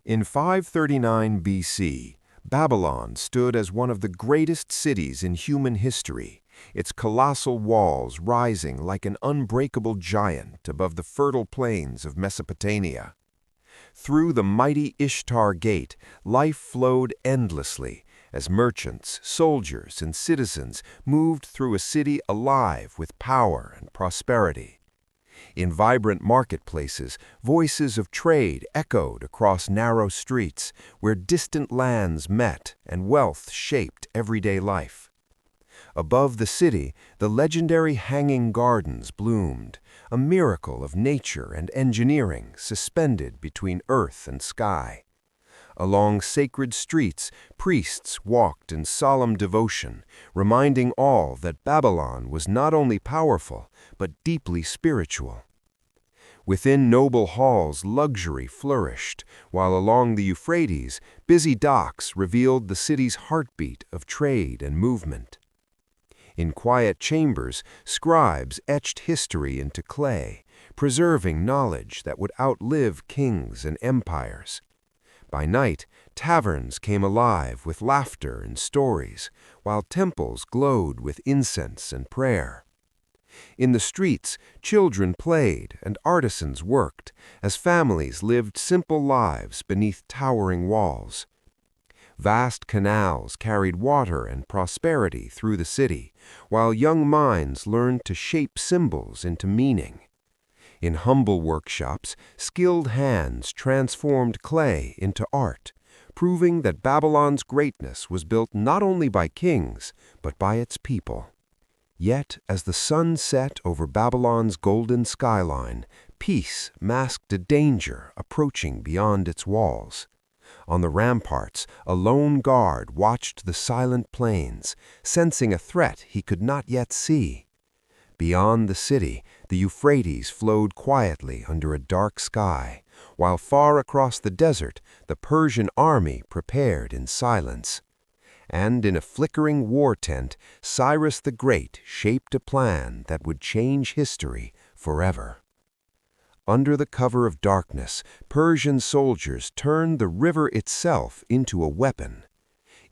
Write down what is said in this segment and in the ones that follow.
In 539 BC, Babylon stood as one of the greatest cities in human history, its colossal walls rising like an unbreakable giant above the fertile plains of Mesopotamia. Through the mighty Ishtar Gate, life flowed endlessly as merchants, soldiers, and citizens moved through a city alive with power and prosperity. In vibrant marketplaces, voices of trade echoed across narrow streets where distant lands met and wealth shaped everyday life. Above the city, the legendary Hanging Gardens bloomed, a miracle of nature and engineering suspended between earth and sky. Along sacred streets, priests walked in solemn devotion, reminding all that Babylon was not only powerful, but deeply spiritual. Within noble halls, luxury flourished, while along the Euphrates, busy docks revealed the city's heartbeat of trade and movement. In quiet chambers, scribes etched history into clay, preserving knowledge that would outlive kings and empires. By night, taverns came alive with laughter and stories, while temples glowed with incense and prayer. In the streets, children played and artisans worked, as families lived simple lives beneath towering walls. Vast canals carried water and prosperity through the city, while young minds learned to shape symbols into meaning. In humble workshops, skilled hands transformed clay into art, proving that Babylon's greatness was built not only by kings, but by its people. Yet, as the sun set over Babylon's golden skyline, peace masked a danger approaching beyond its walls. On the ramparts, a lone guard watched the silent plains, sensing a threat he could not yet see. Beyond the city, the Euphrates flowed quietly under a dark sky, while far across the desert, the Persian army prepared in silence. And in a flickering war tent, Cyrus the Great shaped a plan that would change history forever. Under the cover of darkness, Persian soldiers turned the river itself into a weapon.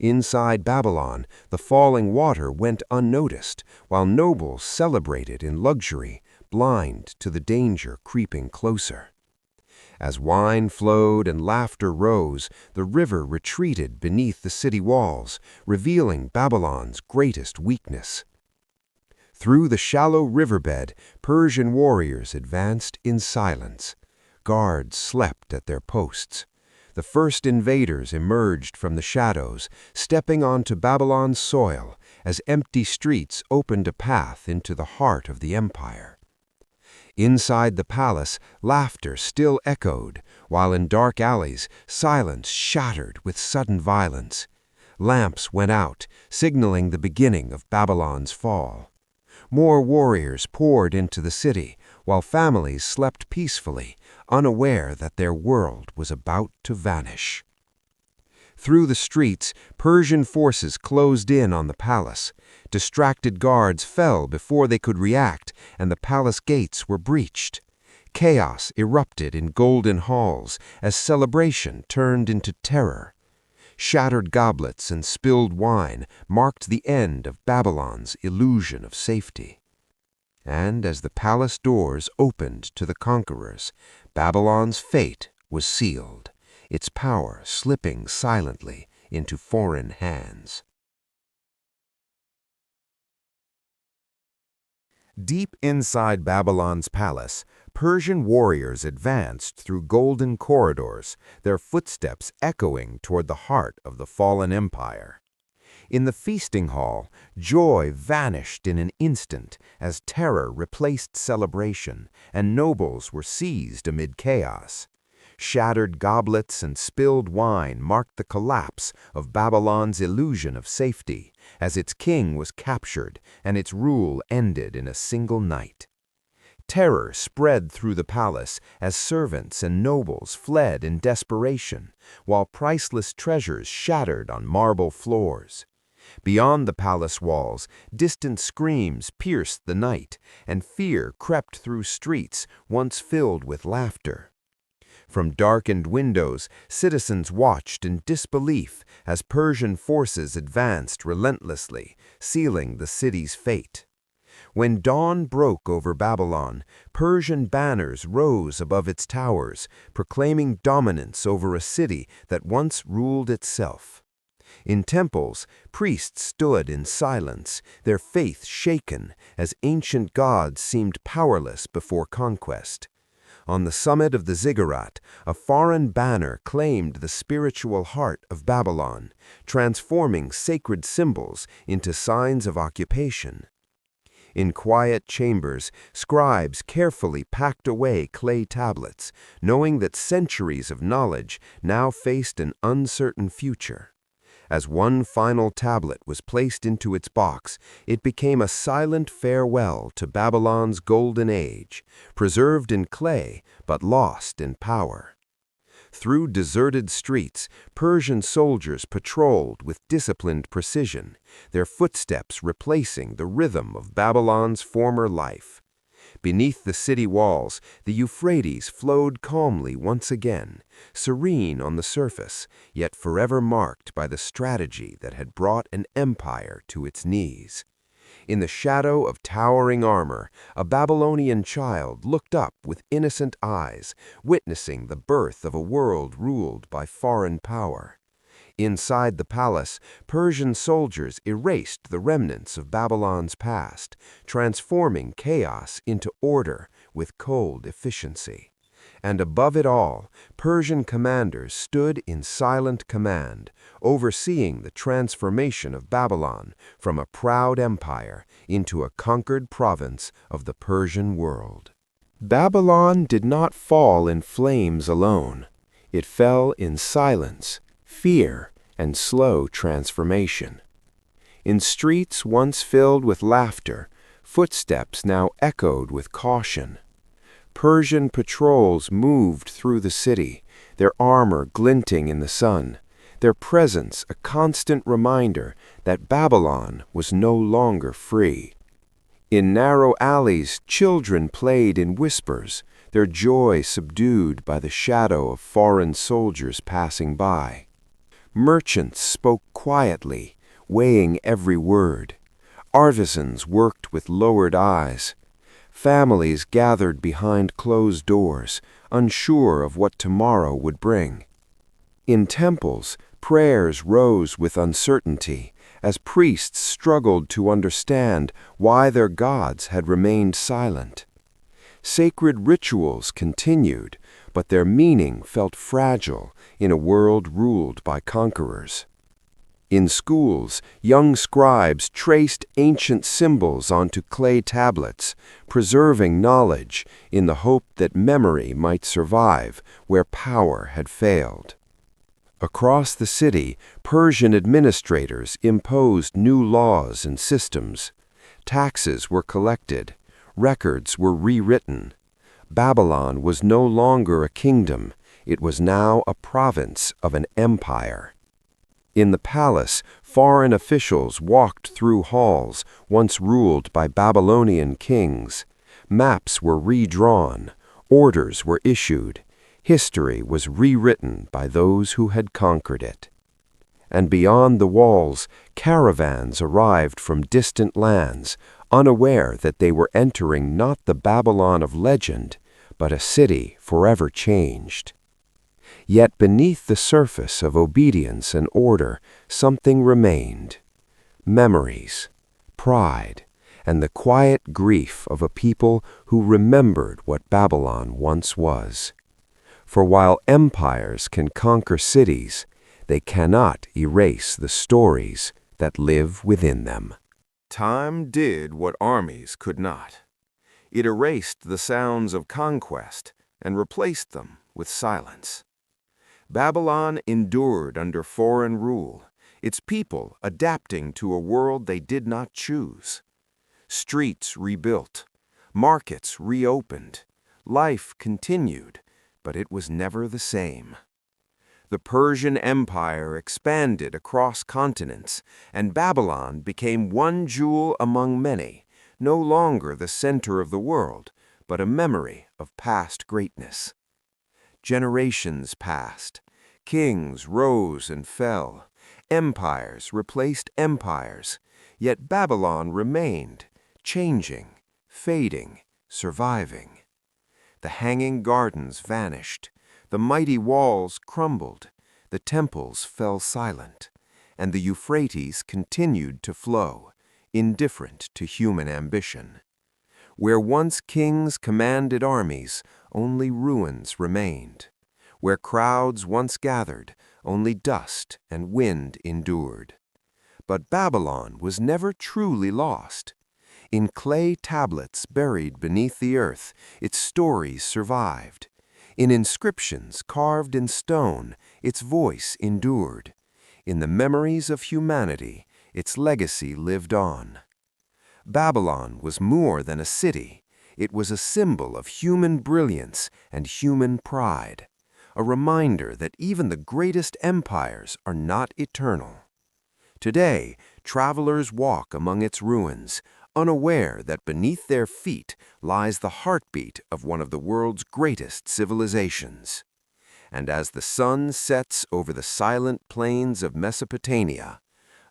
Inside Babylon, the falling water went unnoticed, while nobles celebrated in luxury, blind to the danger creeping closer. As wine flowed and laughter rose, the river retreated beneath the city walls, revealing Babylon's greatest weakness. Through the shallow riverbed, Persian warriors advanced in silence. Guards slept at their posts. The first invaders emerged from the shadows, stepping onto Babylon's soil as empty streets opened a path into the heart of the empire. Inside the palace, laughter still echoed, while in dark alleys, silence shattered with sudden violence. Lamps went out, signaling the beginning of Babylon's fall. More warriors poured into the city, while families slept peacefully, unaware that their world was about to vanish. Through the streets, Persian forces closed in on the palace. Distracted guards fell before they could react, and the palace gates were breached. Chaos erupted in golden halls as celebration turned into terror. Shattered goblets and spilled wine marked the end of Babylon's illusion of safety. And as the palace doors opened to the conquerors, Babylon's fate was sealed, its power slipping silently into foreign hands. Deep inside Babylon's palace, Persian warriors advanced through golden corridors, their footsteps echoing toward the heart of the fallen empire. In the feasting hall, joy vanished in an instant as terror replaced celebration, and nobles were seized amid chaos. Shattered goblets and spilled wine marked the collapse of Babylon's illusion of safety, as its king was captured and its rule ended in a single night. Terror spread through the palace as servants and nobles fled in desperation, while priceless treasures shattered on marble floors. Beyond the palace walls, distant screams pierced the night, and fear crept through streets once filled with laughter. From darkened windows, citizens watched in disbelief as Persian forces advanced relentlessly, sealing the city's fate. When dawn broke over Babylon, Persian banners rose above its towers, proclaiming dominance over a city that once ruled itself. In temples, priests stood in silence, their faith shaken as ancient gods seemed powerless before conquest. On the summit of the ziggurat, a foreign banner claimed the spiritual heart of Babylon, transforming sacred symbols into signs of occupation. In quiet chambers, scribes carefully packed away clay tablets, knowing that centuries of knowledge now faced an uncertain future. As one final tablet was placed into its box, it became a silent farewell to Babylon's golden age, preserved in clay but lost in power. Through deserted streets, Persian soldiers patrolled with disciplined precision, their footsteps replacing the rhythm of Babylon's former life. Beneath the city walls, the Euphrates flowed calmly once again, serene on the surface, yet forever marked by the strategy that had brought an empire to its knees. In the shadow of towering armor, a Babylonian child looked up with innocent eyes, witnessing the birth of a world ruled by foreign power. Inside the palace, Persian soldiers erased the remnants of Babylon's past, transforming chaos into order with cold efficiency. And above it all, Persian commanders stood in silent command, overseeing the transformation of Babylon from a proud empire into a conquered province of the Persian world. Babylon did not fall in flames alone. It fell in silence, fear, and slow transformation. In streets once filled with laughter, footsteps now echoed with caution. Persian patrols moved through the city, their armor glinting in the sun, their presence a constant reminder that Babylon was no longer free. In narrow alleys, children played in whispers, their joy subdued by the shadow of foreign soldiers passing by. Merchants spoke quietly, weighing every word. Artisans worked with lowered eyes. Families gathered behind closed doors, unsure of what tomorrow would bring. In temples, prayers rose with uncertainty, as priests struggled to understand why their gods had remained silent. Sacred rituals continued, but their meaning felt fragile in a world ruled by conquerors. In schools, young scribes traced ancient symbols onto clay tablets, preserving knowledge in the hope that memory might survive where power had failed. Across the city, Persian administrators imposed new laws and systems. Taxes were collected, records were rewritten. Babylon was no longer a kingdom, it was now a province of an empire. In the palace, foreign officials walked through halls once ruled by Babylonian kings. Maps were redrawn, orders were issued, history was rewritten by those who had conquered it. And beyond the walls, caravans arrived from distant lands, unaware that they were entering not the Babylon of legend, but a city forever changed. Yet beneath the surface of obedience and order, something remained. Memories, pride, and the quiet grief of a people who remembered what Babylon once was. For while empires can conquer cities, they cannot erase the stories that live within them. Time did what armies could not. It erased the sounds of conquest and replaced them with silence. Babylon endured under foreign rule, its people adapting to a world they did not choose. Streets rebuilt, markets reopened, life continued, but it was never the same. The Persian Empire expanded across continents, and Babylon became one jewel among many, no longer the center of the world, but a memory of past greatness. Generations passed. Kings rose and fell. Empires replaced empires. Yet Babylon remained, changing, fading, surviving. The hanging gardens vanished. The mighty walls crumbled. The temples fell silent. And the Euphrates continued to flow, indifferent to human ambition. Where once kings commanded armies, only ruins remained. Where crowds once gathered, only dust and wind endured. But Babylon was never truly lost. In clay tablets buried beneath the earth, its stories survived. In inscriptions carved in stone, its voice endured. In the memories of humanity, its legacy lived on. Babylon was more than a city. It was a symbol of human brilliance and human pride, a reminder that even the greatest empires are not eternal. Today, travelers walk among its ruins, unaware that beneath their feet lies the heartbeat of one of the world's greatest civilizations. And as the sun sets over the silent plains of Mesopotamia,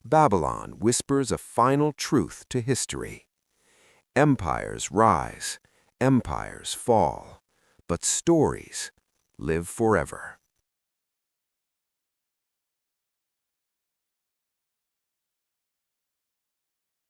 Babylon whispers a final truth to history. Empires rise, empires fall, but stories live forever.